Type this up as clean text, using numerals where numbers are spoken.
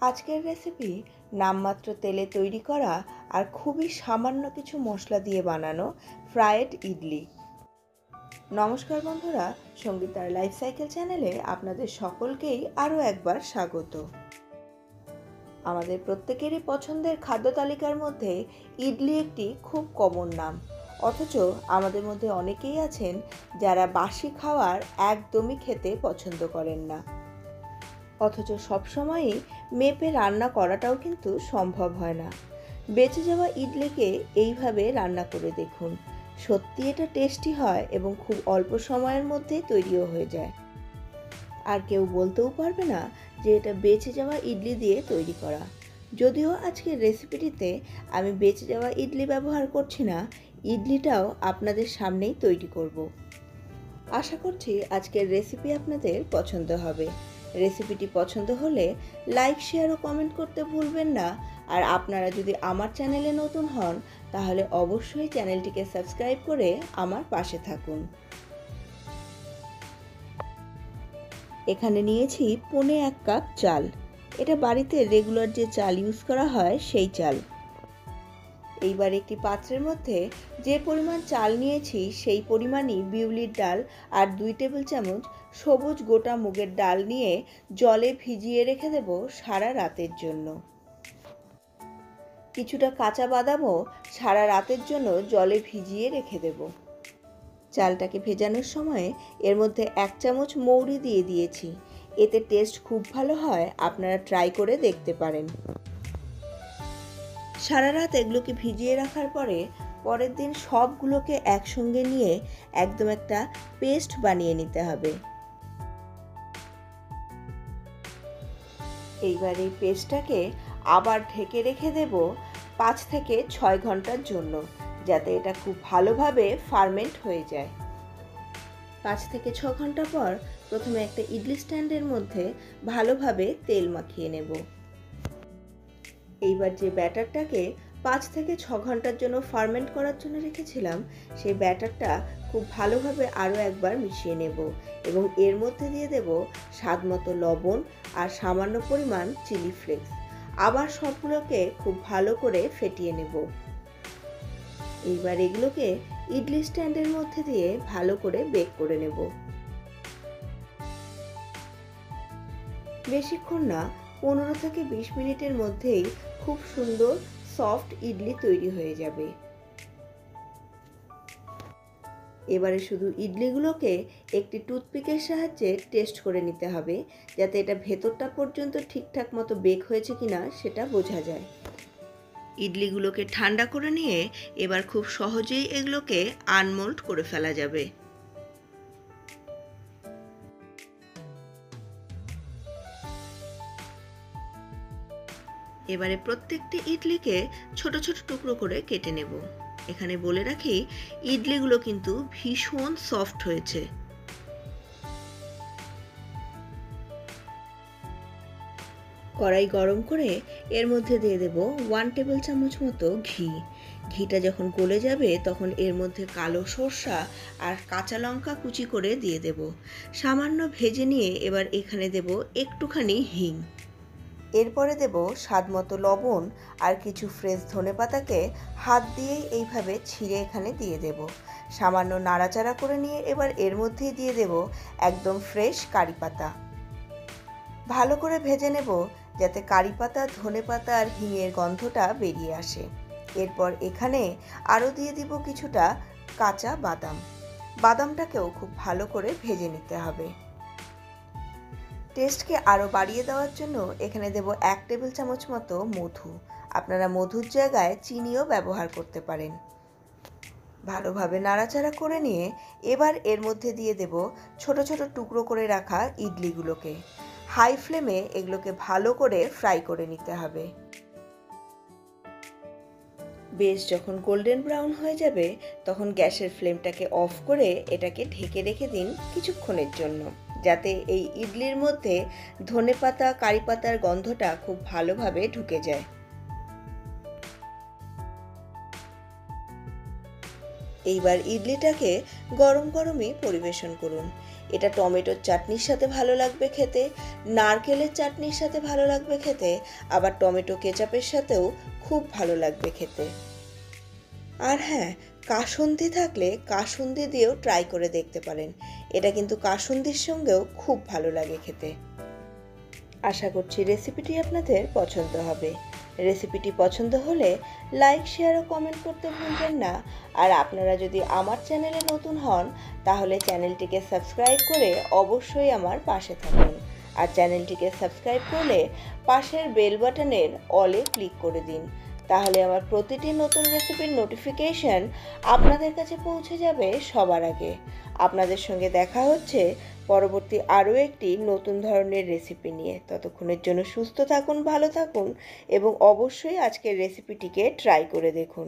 আজকের রেসিপি নামমাত্র তেলে তৈরি করা আর খুবই সামান্য কিছু মশলা দিয়ে বানানো ফ্রায়েড ইডলি। নমস্কার বন্ধুরা, সঙ্গীতার লাইফ সাইকেল চ্যানেলে আপনাদের সকলকেই আরও একবার স্বাগত। আমাদের প্রত্যেকেরই পছন্দের খাদ্য তালিকার মধ্যে ইডলি একটি খুব কমন নাম, অথচ আমাদের মধ্যে অনেকেই আছেন যারা বাসি খাবার একদমই খেতে পছন্দ করেন না। অথচ সবসময়ই মেপে রান্না করাটাও কিন্তু সম্ভব হয় না। বেঁচে যাওয়া ইডলিকে এইভাবে রান্না করে দেখুন, সত্যি এটা টেস্টি হয় এবং খুব অল্প সময়ের মধ্যেই তৈরিও হয়ে যায়। আর কেউ বলতেও পারবে না যে এটা বেঁচে যাওয়া ইডলি দিয়ে তৈরি করা। যদিও আজকের রেসিপিটিতে আমি বেঁচে যাওয়া ইডলি ব্যবহার করছি না, ইডলিটাও আপনাদের সামনেই তৈরি করব। আশা করছি আজকের রেসিপি আপনাদের পছন্দ হবে। রেসিপিটি পছন্দ হলে লাইক, শেয়ার ও কমেন্ট করতে ভুলবেন না। আর আপনারা যদি আমার চ্যানেলে নতুন হন তাহলে অবশ্যই চ্যানেলটিকে সাবস্ক্রাইব করে আমার পাশে থাকুন। এখানে নিয়েছি 1.25 কাপ চাল। এটা বাড়িতে রেগুলার যে চাল ইউজ করা হয় সেই চাল। এইবার একটি পাত্রের মধ্যে যে পরিমাণ চাল নিয়েছি সেই পরিমাণই বিউলির ডাল আর 2 টেবিল চামচ সবুজ গোটা মুগের ডাল নিয়ে জলে ভিজিয়ে রেখে দেব সারা রাতের জন্য। কিছুটা কাঁচা বাদামও সারা রাতের জন্য জলে ভিজিয়ে রেখে দেব। চালটাকে ভেজানোর সময় এর মধ্যে 1 চামচ মৌরি দিয়ে দিয়েছি। এতে টেস্ট খুব ভালো হয়, আপনারা ট্রাই করে দেখতে পারেন। সারা রাত এগুলোকে ভিজিয়ে রাখার পরে পরের দিন সবগুলোকে একসঙ্গে নিয়ে একদম একটা পেস্ট বানিয়ে নিতে হবে। এইবার এই পেস্টটাকে আবার ঢেকে রেখে দেব 5 থেকে 6 ঘন্টার জন্য, যাতে এটা খুব ভালোভাবে ফার্মেন্ট হয়ে যায়। 5 থেকে 6 ঘন্টা পর প্রথমে একটা ইডলি স্ট্যান্ডের মধ্যে ভালোভাবে তেল মাখিয়ে নেব। এইবার যে ব্যাটারটাকে 5 থেকে 6 ঘন্টার জন্য ফার্মেন্ট করার জন্য রেখেছিলাম, সেই ব্যাটারটা খুব ভালোভাবে আরও একবার মিশিয়ে নেব এবং এর মধ্যে দিয়ে দেব স্বাদমতো লবণ আর সামান্য পরিমাণ চিলি ফ্লেক্স। আবার সবগুলোকে খুব ভালো করে ফেটিয়ে নেব। এইবার এগুলোকে ইডলি স্ট্যান্ডের মধ্যে দিয়ে ভালো করে বেক করে নেব। বেশিক্ষণ না, 15 থেকে 20 মিনিটের মধ্যেই খুব সুন্দর সফট ইডলি তৈরি হয়ে যাবে। এবারে শুধু ইডলিগুলোকে একটি টুথপিকের সাহায্যে টেস্ট করে নিতে হবে, যাতে এটা ভেতরটা পর্যন্ত ঠিকঠাক মতো বেক হয়েছে কিনা সেটা বোঝা যায়। ইডলিগুলোকে ঠান্ডা করে নিয়ে এবার খুব সহজেই এগুলোকে আনমোল্ড করে ফেলা যাবে। এবারে প্রত্যেকটি ইডলিকে ছোট ছোট টুকরো করে কেটে নেব। এখানে বলে রাখি, ইডলিগুলো কিন্তু ভীষণ সফট হয়েছে। কড়াই গরম করে এর মধ্যে দিয়ে দেব 1 টেবিল চামচ মতো ঘি। ঘিটা যখন গলে যাবে তখন এর মধ্যে কালো সরষা আর কাঁচা লঙ্কা কুচি করে দিয়ে দেব। সামান্য ভেজে নিয়ে এবার এখানে দেব একটুখানি হিং। এরপরে দেব স্বাদমতো লবণ আর কিছু ফ্রেশ ধনেপাতাকে হাত দিয়েই এইভাবে ছিঁড়ে এখানে দিয়ে দেব। সামান্য নাড়াচাড়া করে নিয়ে এবার এর মধ্যেই দিয়ে দেব একদম ফ্রেশ কারি পাতা। ভালো করে ভেজে নেব যাতে কারি পাতা, ধনেপাতা আর হিঙের গন্ধটা বেরিয়ে আসে। এরপর এখানে আরও দিয়ে দিব কিছুটা কাঁচা বাদাম। বাদামটাকেও খুব ভালো করে ভেজে নিতে হবে। টেস্টকে আরও বাড়িয়ে দেওয়ার জন্য এখানে দেব 1 টেবিল চামচ মতো মধু। আপনারা মধুর জায়গায় চিনিও ব্যবহার করতে পারেন। ভালোভাবে নাড়াচাড়া করে নিয়ে এবার এর মধ্যে দিয়ে দেব ছোট ছোট টুকরো করে রাখা ইডলিগুলোকে। হাই ফ্লেমে এগুলোকে ভালো করে ফ্রাই করে নিতে হবে। বেশ যখন গোল্ডেন ব্রাউন হয়ে যাবে তখন গ্যাসের ফ্লেমটাকে অফ করে এটাকে ঢেকে রেখে দিন কিছুক্ষণের জন্য, যাতে এই ইডলির মধ্যে ধনেপাতা, কারি পাতার গন্ধটা খুব ভালোভাবে ঢুকে যায়। এইবার ইডলিটাকে গরম গরমই পরিবেশন করুন। এটা টমেটোর চাটনির সাথে ভালো লাগবে খেতে, নারকেলের চাটনির সাথে ভালো লাগবে খেতে, আবার টমেটো কেচাপের সাথেও খুব ভালো লাগবে খেতে। আর হ্যাঁ, কাসুন্দি থাকলে কাসুন্দি দিয়েও ট্রাই করে দেখতে পারেন। এটা কিন্তু কাসুন্দির সঙ্গেও খুব ভালো লাগে খেতে। আশা করছি রেসিপিটি আপনাদের পছন্দ হবে। রেসিপিটি পছন্দ হলে লাইক, শেয়ার ও কমেন্ট করতে ভুলবেন না। আর আপনারা যদি আমার চ্যানেলে নতুন হন তাহলে চ্যানেলটিকে সাবস্ক্রাইব করে অবশ্যই আমার পাশে থাকুন। আর চ্যানেলটিকে সাবস্ক্রাইব করলে পাশের বেল বাটনের অলে ক্লিক করে দিন। তাহলে আমার প্রতিটি নতুন রেসিপির নোটিফিকেশন আপনাদের কাছে পৌঁছে যাবে সবার আগে। আপনাদের সঙ্গে দেখা হচ্ছে পরবর্তী আরও একটি নতুন ধরনের রেসিপি নিয়ে। ততক্ষণের জন্য সুস্থ থাকুন, ভালো থাকুন এবং অবশ্যই আজকের রেসিপিটিকে ট্রাই করে দেখুন।